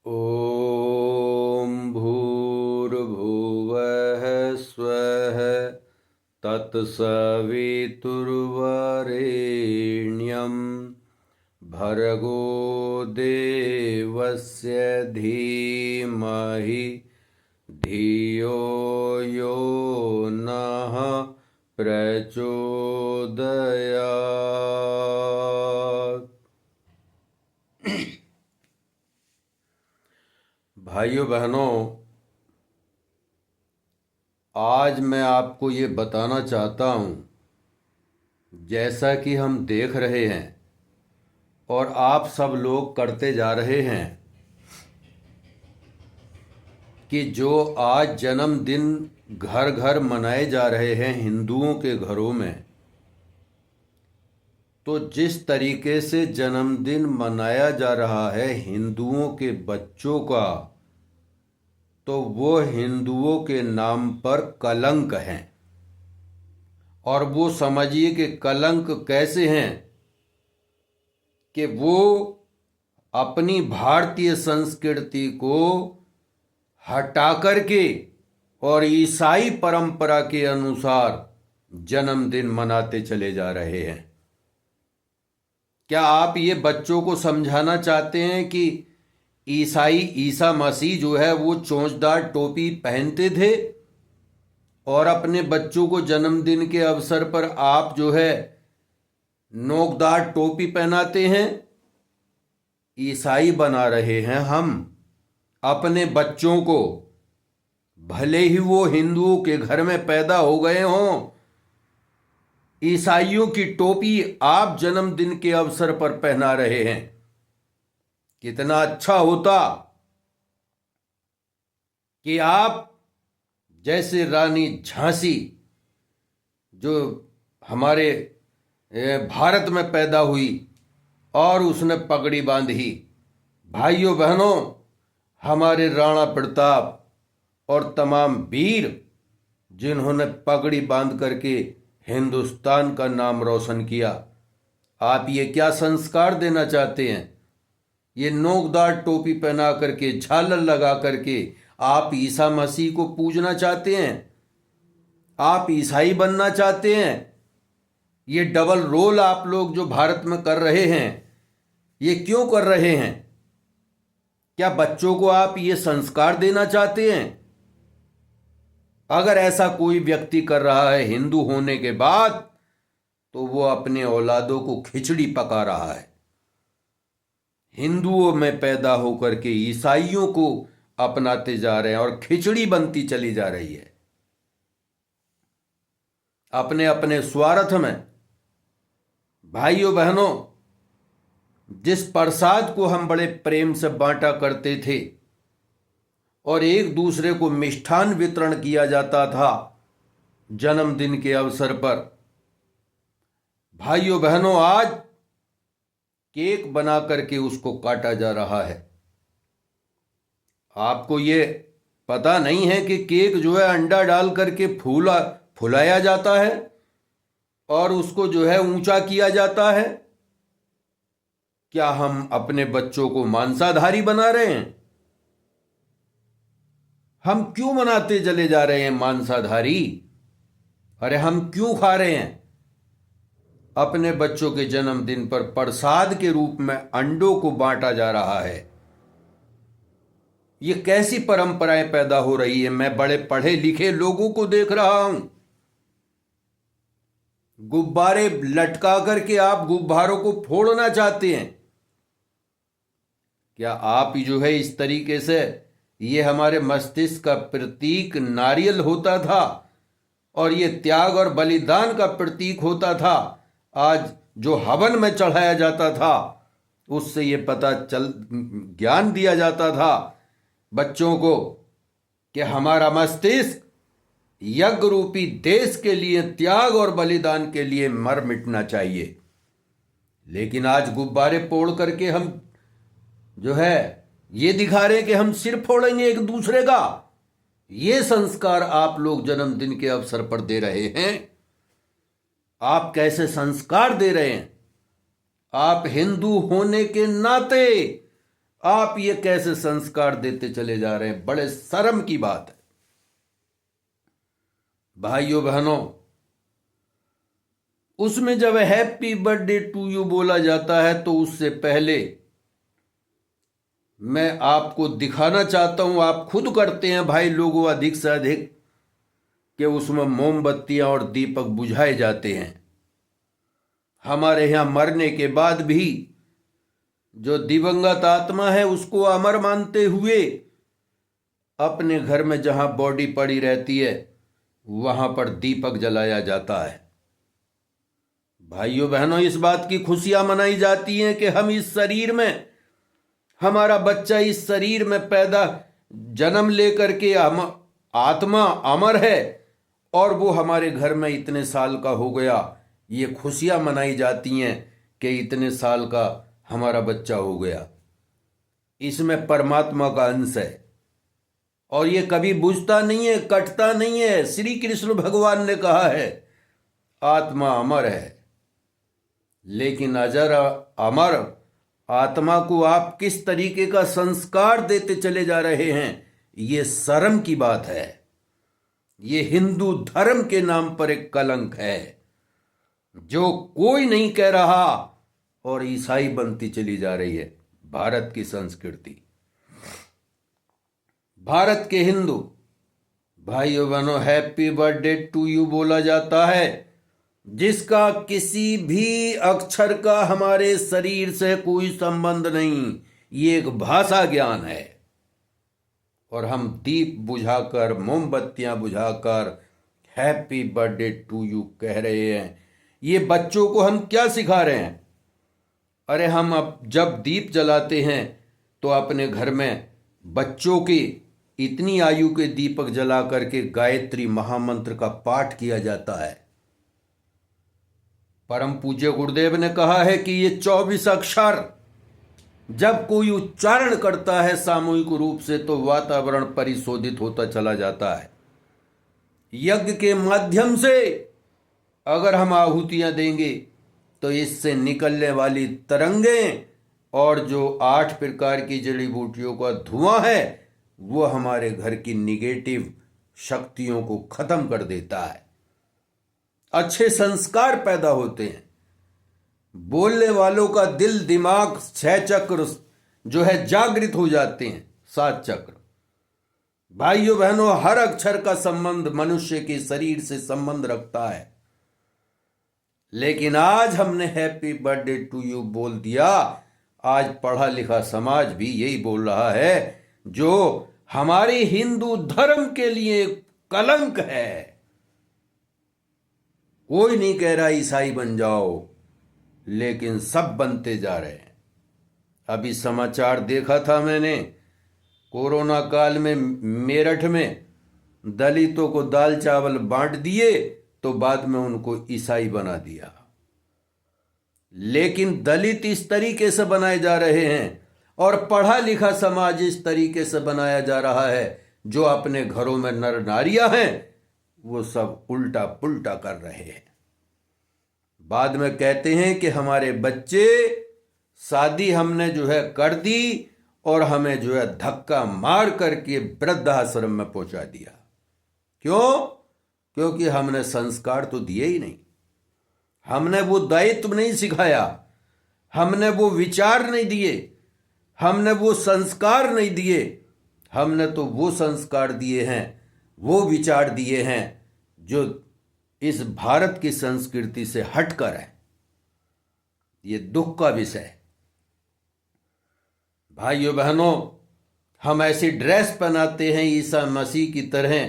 ॐ भूर्भुवः स्वः तत्सवितुर्वरेण्यं भर्गो देवस्य धीमहि धियो यो नः प्रचोदयात्। भाइयों बहनों, आज मैं आपको ये बताना चाहता हूँ, जैसा कि हम देख रहे हैं और आप सब लोग करते जा रहे हैं कि जो आज जन्मदिन घर घर मनाए जा रहे हैं हिंदुओं के घरों में, तो जिस तरीके से जन्मदिन मनाया जा रहा है हिंदुओं के बच्चों का, तो वो हिंदुओं के नाम पर कलंक हैं। और वो समझिए कि कलंक कैसे हैं कि वो अपनी भारतीय संस्कृति को हटा करके और ईसाई परंपरा के अनुसार जन्मदिन मनाते चले जा रहे हैं। क्या आप ये बच्चों को समझाना चाहते हैं कि ईसा मसीह जो है वो चोंचदार टोपी पहनते थे और अपने बच्चों को जन्मदिन के अवसर पर आप जो है नोकदार टोपी पहनाते हैं? ईसाई बना रहे हैं हम अपने बच्चों को, भले ही वो हिंदुओं के घर में पैदा हो गए हों। ईसाइयों की टोपी आप जन्मदिन के अवसर पर पहना रहे हैं। कितना अच्छा होता कि आप जैसे रानी झांसी जो हमारे भारत में पैदा हुई और उसने पगड़ी बांधी। भाइयों बहनों, हमारे राणा प्रताप और तमाम वीर जिन्होंने पगड़ी बांध करके हिंदुस्तान का नाम रोशन किया, आप ये क्या संस्कार देना चाहते हैं? ये नोकदार टोपी पहना करके, झालर लगा करके आप ईसा मसीह को पूजना चाहते हैं? आप ईसाई बनना चाहते हैं? ये डबल रोल आप लोग जो भारत में कर रहे हैं, ये क्यों कर रहे हैं? क्या बच्चों को आप ये संस्कार देना चाहते हैं? अगर ऐसा कोई व्यक्ति कर रहा है हिंदू होने के बाद, तो वो अपने औलादों को खिचड़ी पका रहा है। हिंदुओं में पैदा होकर के ईसाइयों को अपनाते जा रहे हैं और खिचड़ी बनती चली जा रही है अपने अपने स्वार्थ में। भाइयों बहनों, जिस प्रसाद को हम बड़े प्रेम से बांटा करते थे और एक दूसरे को मिष्ठान वितरण किया जाता था जन्मदिन के अवसर पर, भाइयों बहनों आज केक बना करके उसको काटा जा रहा है। आपको ये पता नहीं है कि केक जो है अंडा डाल करके फुलाया जाता है और उसको जो है ऊंचा किया जाता है। क्या हम अपने बच्चों को मांसाहारी बना रहे हैं? हम क्यों मनाते चले जा रहे हैं मांसाहारी? अरे हम क्यों खा रहे हैं? अपने बच्चों के जन्मदिन पर प्रसाद के रूप में अंडों को बांटा जा रहा है। ये कैसी परंपराएं पैदा हो रही है? मैं बड़े पढ़े लिखे लोगों को देख रहा हूं, गुब्बारे लटका करके आप गुब्बारों को फोड़ना चाहते हैं। क्या आप जो है इस तरीके से, ये हमारे मस्तिष्क का प्रतीक नारियल होता था और ये त्याग और बलिदान का प्रतीक होता था, आज जो हवन में चढ़ाया जाता था उससे ये पता चल, ज्ञान दिया जाता था बच्चों को कि हमारा मस्तिष्क यज्ञ रूपी देश के लिए, त्याग और बलिदान के लिए मर मिटना चाहिए। लेकिन आज गुब्बारे फोड़ करके हम जो है ये दिखा रहे हैं कि हम सिर फोड़ेंगे एक दूसरे का। ये संस्कार आप लोग जन्मदिन के अवसर पर दे रहे हैं। आप कैसे संस्कार दे रहे हैं? आप हिंदू होने के नाते आप ये कैसे संस्कार देते चले जा रहे हैं? बड़े शर्म की बात है। भाइयों बहनों, उसमें जब हैप्पी बर्थडे टू यू बोला जाता है तो उससे पहले मैं आपको दिखाना चाहता हूं, आप खुद करते हैं भाई लोगों अधिक से अधिक, कि उसमें मोमबत्तियां और दीपक बुझाए जाते हैं। हमारे यहां मरने के बाद भी जो दिवंगत आत्मा है उसको अमर मानते हुए अपने घर में जहां बॉडी पड़ी रहती है वहां पर दीपक जलाया जाता है। भाइयों बहनों, इस बात की खुशियां मनाई जाती हैं कि हम इस शरीर में, हमारा बच्चा इस शरीर में पैदा जन्म लेकर के हम आत्मा अमर है और वो हमारे घर में इतने साल का हो गया। ये खुशियां मनाई जाती हैं कि इतने साल का हमारा बच्चा हो गया। इसमें परमात्मा का अंश है और ये कभी बुझता नहीं है, कटता नहीं है। श्री कृष्ण भगवान ने कहा है आत्मा अमर है, लेकिन अजर अमर आत्मा को आप किस तरीके का संस्कार देते चले जा रहे हैं, ये शर्म की बात है। ये हिंदू धर्म के नाम पर एक कलंक है जो कोई नहीं कह रहा और ईसाई बनती चली जा रही है भारत की संस्कृति। भारत के हिंदू भाइयों बहनों, हैप्पी बर्थडे टू यू बोला जाता है जिसका किसी भी अक्षर का हमारे शरीर से कोई संबंध नहीं। ये एक भाषा ज्ञान है और हम दीप बुझाकर, मोमबत्तियां बुझाकर हैप्पी बर्थडे टू यू कह रहे हैं। ये बच्चों को हम क्या सिखा रहे हैं? अरे हम अब जब दीप जलाते हैं तो अपने घर में बच्चों की इतनी आयु के दीपक जला करके गायत्री महामंत्र का पाठ किया जाता है। परम पूज्य गुरुदेव ने कहा है कि ये 24 अक्षर जब कोई उच्चारण करता है सामूहिक रूप से तो वातावरण परिशोधित होता चला जाता है। यज्ञ के माध्यम से अगर हम आहुतियां देंगे तो इससे निकलने वाली तरंगें और जो 8 प्रकार की जड़ी बूटियों का धुआं है वो हमारे घर की निगेटिव शक्तियों को खत्म कर देता है। अच्छे संस्कार पैदा होते हैं। बोलने वालों का दिल, दिमाग, 6 चक्र जो है जागृत हो जाते हैं, 7 चक्र। भाइयों बहनों, हर अक्षर का संबंध मनुष्य के शरीर से संबंध रखता है। लेकिन आज हमने हैप्पी बर्थडे टू यू बोल दिया। आज पढ़ा लिखा समाज भी यही बोल रहा है जो हमारे हिंदू धर्म के लिए कलंक है। कोई नहीं कह रहा ईसाई बन जाओ, लेकिन सब बनते जा रहे हैं। अभी समाचार देखा था मैंने, कोरोना काल में मेरठ में दलितों को दाल चावल बांट दिए तो बाद में उनको ईसाई बना दिया। लेकिन दलित इस तरीके से बनाए जा रहे हैं और पढ़ा लिखा समाज इस तरीके से बनाया जा रहा है, जो अपने घरों में नर नारियां हैं वो सब उल्टा पुल्टा कर रहे हैं। बाद में कहते हैं कि हमारे बच्चे शादी हमने जो है कर दी और हमें जो है धक्का मार करके वृद्धाश्रम में पहुंचा दिया। क्यों? क्योंकि हमने संस्कार तो दिए ही नहीं, हमने वो दायित्व नहीं सिखाया, हमने वो विचार नहीं दिए, हमने वो संस्कार नहीं दिए। हमने तो वो संस्कार दिए हैं, वो विचार दिए हैं जो इस भारत की संस्कृति से हटकर है। ये दुख का विषय है। भाइयों बहनों, हम ऐसी ड्रेस पहनाते हैं ईसा मसीह की तरह।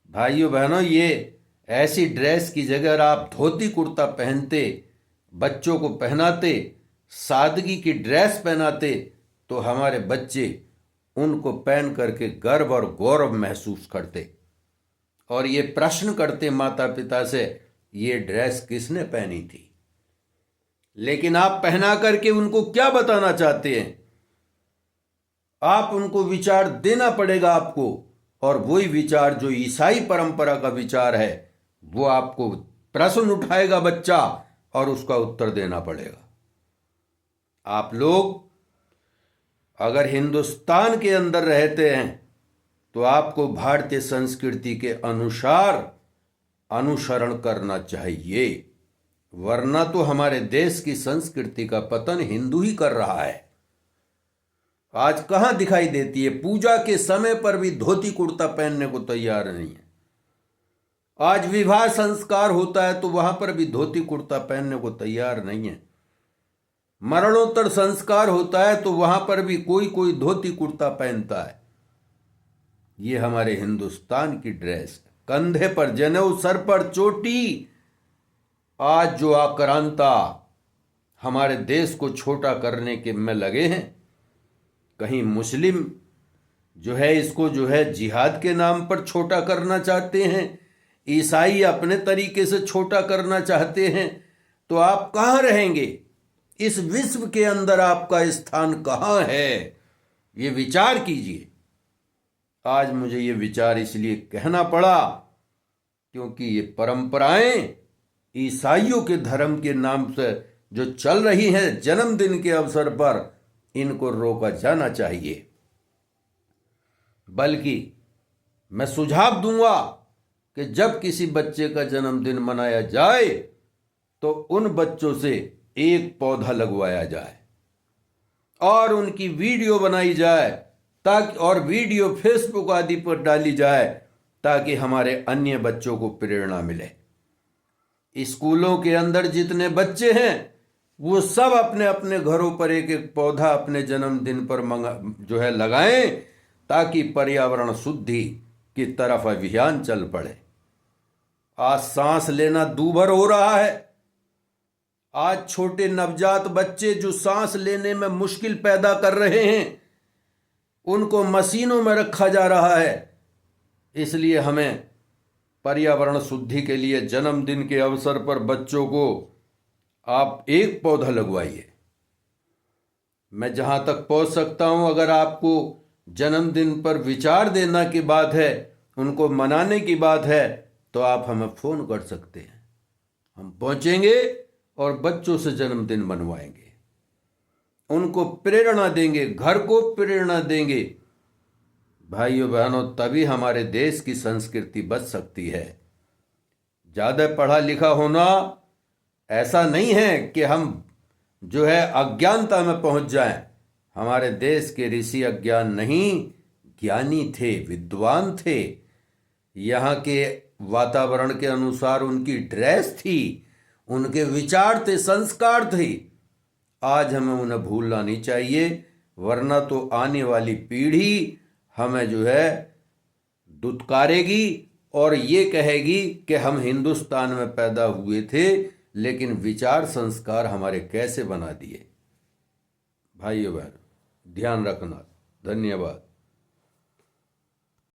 भाइयों बहनों, ये ऐसी ड्रेस की जगह आप धोती कुर्ता पहनते, बच्चों को पहनाते, सादगी की ड्रेस पहनाते तो हमारे बच्चे उनको पहन करके गर्व और गौरव महसूस करते और ये प्रश्न करते माता पिता से, ये ड्रेस किसने पहनी थी? लेकिन आप पहना करके उनको क्या बताना चाहते हैं? आप उनको विचार देना पड़ेगा आपको, और वही विचार जो ईसाई परंपरा का विचार है वो आपको प्रश्न उठाएगा बच्चा और उसका उत्तर देना पड़ेगा। आप लोग अगर हिंदुस्तान के अंदर रहते हैं तो आपको भारतीय संस्कृति के अनुसार अनुसरण करना चाहिए, वरना तो हमारे देश की संस्कृति का पतन हिंदू ही कर रहा है। आज कहाँ दिखाई देती है? पूजा के समय पर भी धोती कुर्ता पहनने को तैयार नहीं है। आज विवाह संस्कार होता है तो वहां पर भी धोती कुर्ता पहनने को तैयार नहीं है। मरणोत्तर संस्कार होता है तो वहां पर भी कोई कोई धोती कुर्ता पहनता है। ये हमारे हिंदुस्तान की ड्रेस, कंधे पर जनेऊ, सर पर चोटी। आज जो आक्रांता हमारे देश को छोटा करने के में लगे हैं, कहीं मुस्लिम जो है इसको जो है जिहाद के नाम पर छोटा करना चाहते हैं, ईसाई अपने तरीके से छोटा करना चाहते हैं, तो आप कहाँ रहेंगे? इस विश्व के अंदर आपका स्थान कहाँ है? ये विचार कीजिए। आज मुझे ये विचार इसलिए कहना पड़ा क्योंकि ये परंपराएं ईसाइयों के धर्म के नाम से जो चल रही हैं जन्मदिन के अवसर पर, इनको रोका जाना चाहिए। बल्कि मैं सुझाव दूंगा कि जब किसी बच्चे का जन्मदिन मनाया जाए तो उन बच्चों से एक पौधा लगवाया जाए और उनकी वीडियो बनाई जाए, ताकि और वीडियो फेसबुक आदि पर डाली जाए, ताकि हमारे अन्य बच्चों को प्रेरणा मिले। स्कूलों के अंदर जितने बच्चे हैं वो सब अपने अपने घरों पर एक एक पौधा अपने जन्मदिन पर जो है लगाएं, ताकि पर्यावरण शुद्धि की तरफ अभियान चल पड़े। आज सांस लेना दूभर हो रहा है। आज छोटे नवजात बच्चे जो सांस लेने में मुश्किल पैदा कर रहे हैं, उनको मशीनों में रखा जा रहा है। इसलिए हमें पर्यावरण शुद्धि के लिए जन्मदिन के अवसर पर बच्चों को आप एक पौधा लगवाइए। मैं जहां तक पहुंच सकता हूं, अगर आपको जन्मदिन पर विचार देना की बात है, उनको मनाने की बात है, तो आप हमें फोन कर सकते हैं। हम पहुंचेंगे और बच्चों से जन्मदिन मनवाएंगे, उनको प्रेरणा देंगे, घर को प्रेरणा देंगे। भाइयों बहनों, तभी हमारे देश की संस्कृति बच सकती है। ज़्यादा पढ़ा लिखा होना ऐसा नहीं है कि हम जो है अज्ञानता में पहुंच जाएं। हमारे देश के ऋषि अज्ञान नहीं, ज्ञानी थे, विद्वान थे। यहाँ के वातावरण के अनुसार उनकी ड्रेस थी, उनके विचार थे, संस्कार थे। आज हमें उन्हें भूलना नहीं चाहिए, वरना तो आने वाली पीढ़ी हमें जो है दुत्कारेगी और ये कहेगी कि हम हिंदुस्तान में पैदा हुए थे, लेकिन विचार संस्कार हमारे कैसे बना दिए। भाइयों बहनों, ध्यान रखना। धन्यवाद।